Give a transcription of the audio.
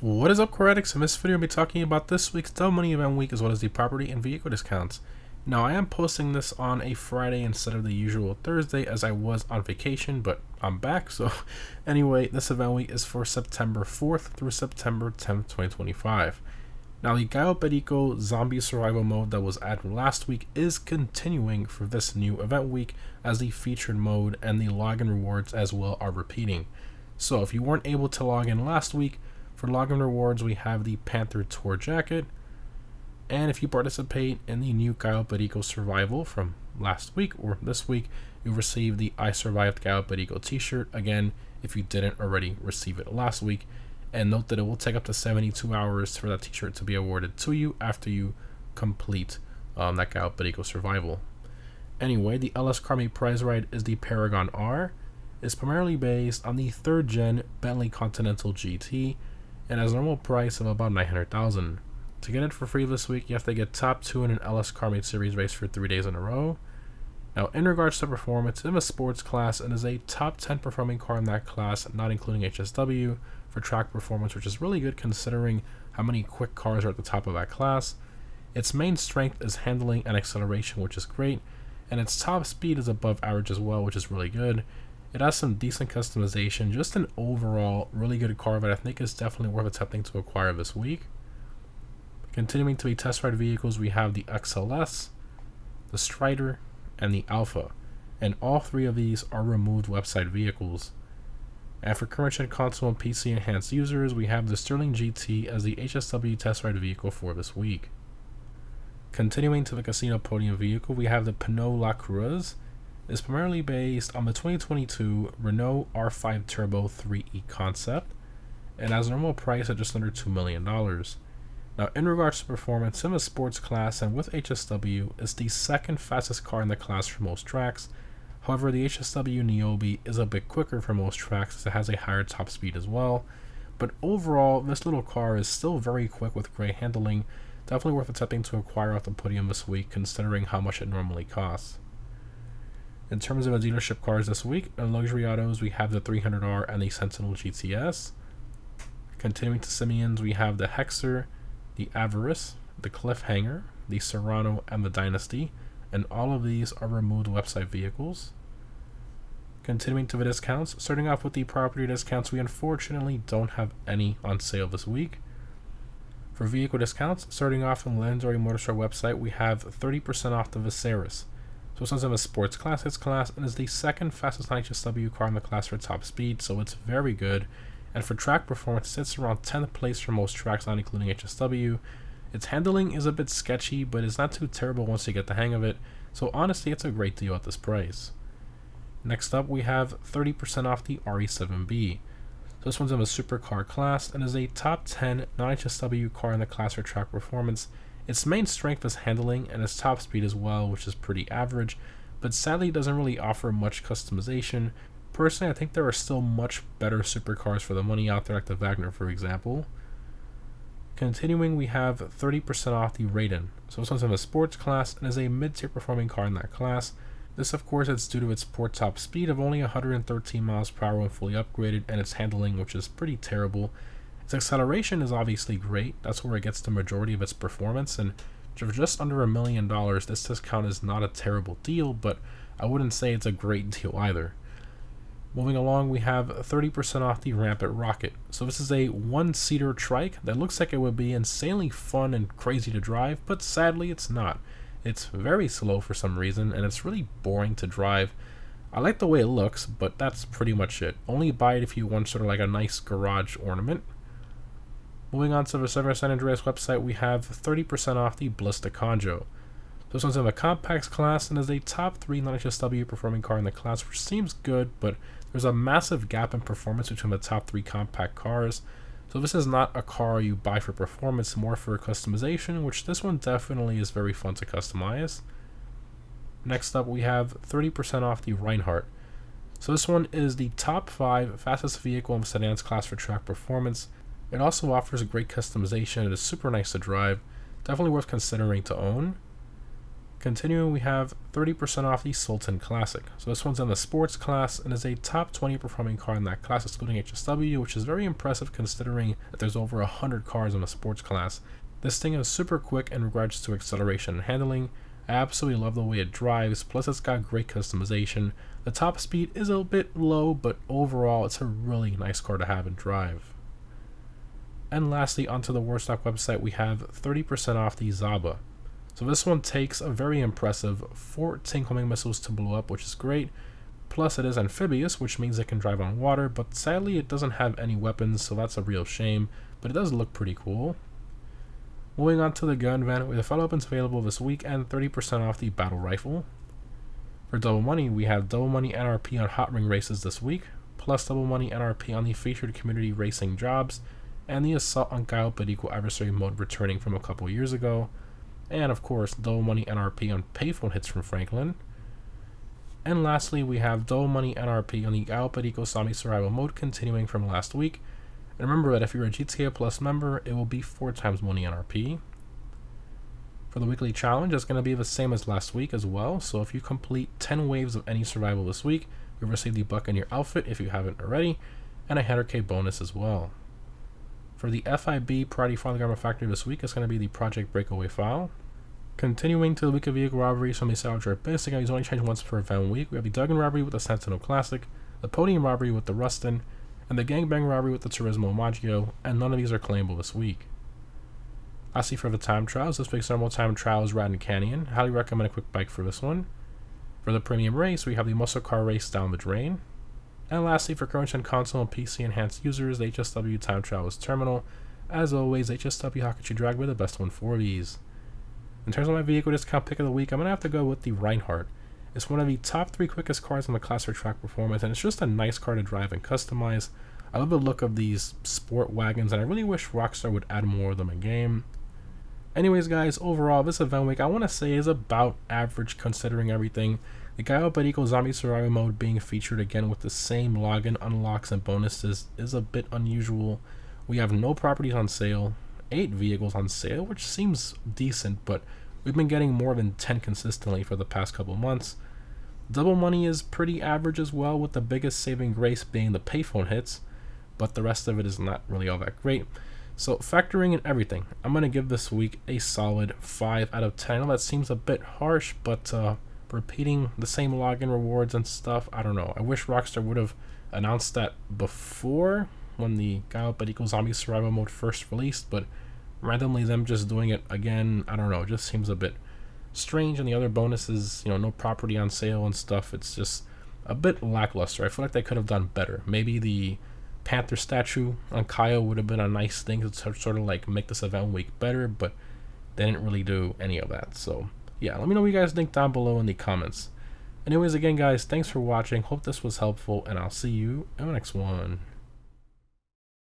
What is up, Coretics? In this video, I'll be talking about this week's Double Money Event Week as well as the property and vehicle discounts. Now, I am posting this on a Friday instead of the usual Thursday as I was on vacation, but I'm back. So anyway, this event week is for September 4th through September 10th, 2025. Now, the CAYO PERICO zombie survival mode that was added last week is continuing for this new event week as the featured mode and the login rewards as well are repeating. So if you weren't able to log in last week, for login rewards, we have the Panther Tour jacket, and if you participate in the new CAYO PERICO survival from last week or this week, you'll receive the I Survived CAYO PERICO t-shirt, again, if you didn't already receive it last week. And note that it will take up to 72 hours for that t-shirt to be awarded to you after you complete that CAYO PERICO survival. Anyway, the LS Car Meet prize ride is the Paragon R. It's primarily based on the 3rd gen Bentley Continental GT, and has a normal price of about $900,000. To get it for free this week, you have to get top 2 in an LS Car Meet Series race for 3 days in a row. Now, in regards to performance, in the sports class, it is a top 10 performing car in that class, not including HSW, for track performance, which is really good considering how many quick cars are at the top of that class. Its main strength is handling and acceleration, which is great, and its top speed is above average as well, which is really good. It has some decent customization, just an overall really good car that I think is definitely worth attempting to acquire this week. Continuing to be test ride vehicles, we have the XLS, the Strider, and the Alpha, and all 3 of these are removed website vehicles. And for current gen console and PC enhanced users, we have the Sterling GT as the HSW test ride vehicle for this week. Continuing to the casino podium vehicle, we have the Pinot La Cruz. Is primarily based on the 2022 Renault R5 Turbo 3E concept, and has a normal price at just under $2 million. Now, in regards to performance, in the sports class and with HSW, it's the 2nd fastest car in the class for most tracks. However, the HSW Niobe is a bit quicker for most tracks as it has a higher top speed as well. But overall, this little car is still very quick with great handling, definitely worth attempting to acquire off the podium this week considering how much it normally costs. In terms of the dealership cars this week, in luxury autos, we have the 300R and the Sentinel GTS. Continuing to Simeons, we have the Hexer, the Avarice, the Cliffhanger, the Serrano, and the Dynasty, and all of these are removed website vehicles. Continuing to the discounts, starting off with the property discounts, we unfortunately don't have any on sale this week. For vehicle discounts, starting off on the Legendary Motorsport website, we have 30% off the Viserys. So it's in the sports classics class and is the 2nd fastest HSW car in the class for top speed, so it's very good. And for track performance, it sits around 10th place for most tracks, not including HSW. Its handling is a bit sketchy, but it's not too terrible once you get the hang of it, so honestly, it's a great deal at this price. Next up, we have 30% off the RE7B. So this one's in the supercar class and is a top 10 non-HSW car in the class for track performance. Its main strength is handling and its top speed as well, which is pretty average, but sadly doesn't really offer much customization. Personally, I think there are still much better supercars for the money out there, like the Wagner, for example. Continuing, we have 30% off the Raiden. So this one's in the sports class and is a mid-tier performing car in that class. This, of course, is due to its poor top speed of only 113 miles per hour when fully upgraded, and its handling, which is pretty terrible. Its acceleration is obviously great, that's where it gets the majority of its performance, and for just under $1 million, this discount is not a terrible deal, but I wouldn't say it's a great deal either. Moving along, we have 30% off the Rampant Rocket. So this is a 1-seater trike that looks like it would be insanely fun and crazy to drive, but sadly it's not. It's very slow for some reason, and it's really boring to drive. I like the way it looks, but that's pretty much it. Only buy it if you want sort of like a nice garage ornament. Moving on to the Southern San Andreas website, we have 30% off the Blista Conjo. This one's in the compacts class and is a top 3 non-HSW performing car in the class, which seems good, but there's a massive gap in performance between the top 3 compact cars. So this is not a car you buy for performance, more for customization, which this one definitely is very fun to customize. Next up, we have 30% off the Reinhardt. So this one is the top 5 fastest vehicle in the sedans class for track performance. It also offers great customization. It is super nice to drive. Definitely worth considering to own. Continuing, we have 30% off the Sultan Classic. So this one's in the sports class and is a top 20 performing car in that class, excluding HSW, which is very impressive considering that there's over 100 cars in the sports class. This thing is super quick in regards to acceleration and handling. I absolutely love the way it drives, plus it's got great customization. The top speed is a bit low, but overall it's a really nice car to have and drive. And lastly, onto the Warstock website, we have 30% off the Zaba. So this one takes a very impressive 14 homing missiles to blow up, which is great. Plus it is amphibious, which means it can drive on water, but sadly it doesn't have any weapons, so that's a real shame, but it does look pretty cool. Moving on to the gun van, we have follow weapons available this week and 30% off the battle rifle. For double money, we have double money NRP on hot ring races this week, plus double money NRP on the featured community racing jobs, and the assault on CAYO PERICO adversary mode returning from a couple years ago. And of course, double money NRP on payphone hits from Franklin. And lastly, we have double money NRP on the CAYO PERICO zombie survival mode continuing from last week. And remember that if you're a GTA Plus member, it will be 4 times money NRP. For the weekly challenge, it's going to be the same as last week as well. So if you complete 10 waves of any survival this week, you'll receive the Buccaneer outfit if you haven't already, and a 100k bonus as well. For the FIB Priority File Garment Factory this week, it's going to be the Project Breakaway file. Continuing to the week of vehicle robberies from the Salvage Basic, I only change once per event week. We have the Duggan robbery with the Sentinel Classic, the Podium robbery with the Rustin, and the Gangbang robbery with the Turismo Maggio, and none of these are claimable this week. Lastly, for the time trials, this week's normal time trial is Radin Canyon. Highly recommend a quick bike for this one. For the premium race, we have the Muscle Car Race Down the Drain. And lastly, for current gen console and PC enhanced users, the HSW time trial is terminal. As always, HSW Hakuchi Drag were the best one for these. In terms of my vehicle discount pick of the week, I'm going to have to go with the Reinhardt. It's one of the top 3 quickest cars in the class for track performance, and it's just a nice car to drive and customize. I love the look of these sport wagons, and I really wish Rockstar would add more of them in game. Anyways guys, overall this event week I want to say is about average considering everything. The CAYO PERICO Zombie Survival Mode being featured again with the same login unlocks and bonuses is a bit unusual. We have no properties on sale, 8 vehicles on sale, which seems decent, but we've been getting more than 10 consistently for the past couple months. Double money is pretty average as well, with the biggest saving grace being the payphone hits, but the rest of it is not really all that great. So factoring in everything, I'm going to give this week a solid 5 out of 10. I know that seems a bit harsh, but repeating the same login rewards and stuff, I don't know. I wish Rockstar would have announced that before when the CAYO PERICO Zombie Survival Mode first released, but randomly them just doing it again, I don't know, it just seems a bit strange. And the other bonuses, no property on sale and stuff, it's just a bit lackluster. I feel like they could have done better. Maybe the Panther statue on CAYO would have been a nice thing to sort of like make this event week better, but they didn't really do any of that. So yeah, let me know what you guys think down below in the comments. Anyways, again guys, thanks for watching, hope this was helpful, and I'll see you in the next one.